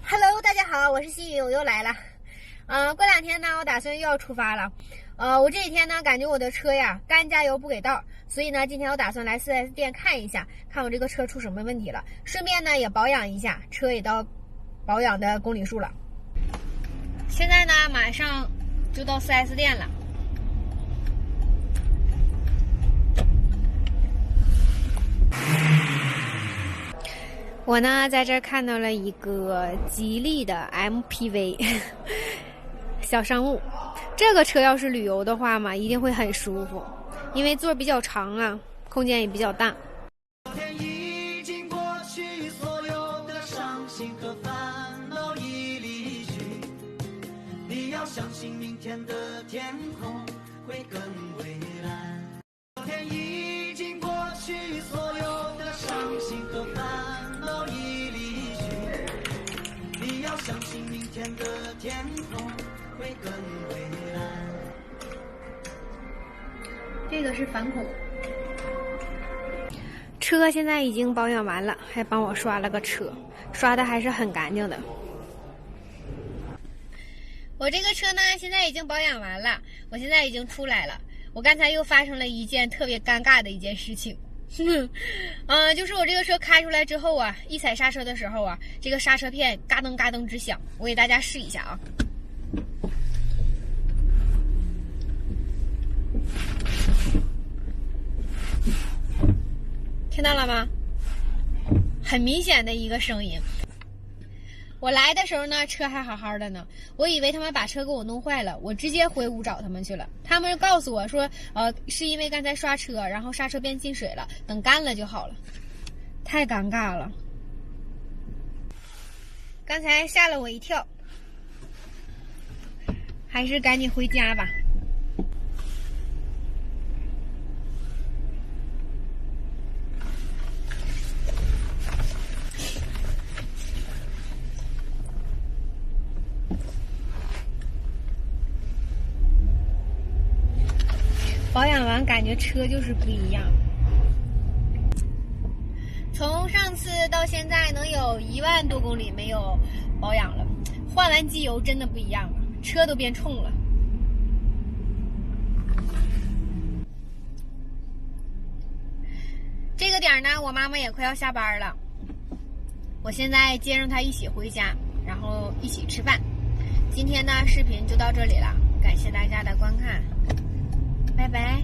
Hello， 大家好，我是西雨，我又来了。过2天呢，我打算又要出发了。我这几天呢，感觉我的车呀干加油不给道，所以呢，今天我打算来 4S 店看一下，看我这个车出什么问题了，顺便呢也保养一下，车也到保养的公里数了。现在呢，马上就到 4S 店了。我呢，在这儿看到了一个吉利的 MPV 小商务，这个车要是旅游的话嘛，一定会很舒服，因为座比较长啊，空间也比较大。已经过去，所有的伤心和烦恼已离去。你要相信明天的天空会更蔚蓝。昨天已经过去，所有的伤心和烦恼已离去。你要相信明天的天空会更蔚蓝。这个是反恐。车现在已经保养完了，还帮我刷了个车，刷的还是很干净的。我这个车呢，现在已经保养完了，我现在已经出来了。我刚才又发生了一件特别尴尬的一件事情，就是我这个车开出来之后啊，一踩刹车的时候啊，这个刹车片嘎噔嘎噔直响。我给大家试一下啊。听到了吗？很明显的一个声音。我来的时候呢，车还好好的呢，我以为他们把车给我弄坏了，我直接回屋找他们去了。他们告诉我说，是因为刚才刷车，然后刹车片进水了，等干了就好了。太尴尬了，刚才吓了我一跳，还是赶紧回家吧。保养完感觉车就是不一样，从上次到现在能有1万多公里没有保养了，换完机油真的不一样了，车都变冲了。这个点呢，我妈妈也快要下班了，我现在接上她一起回家，然后一起吃饭。今天呢，视频就到这里了，感谢大家的观看。拜拜。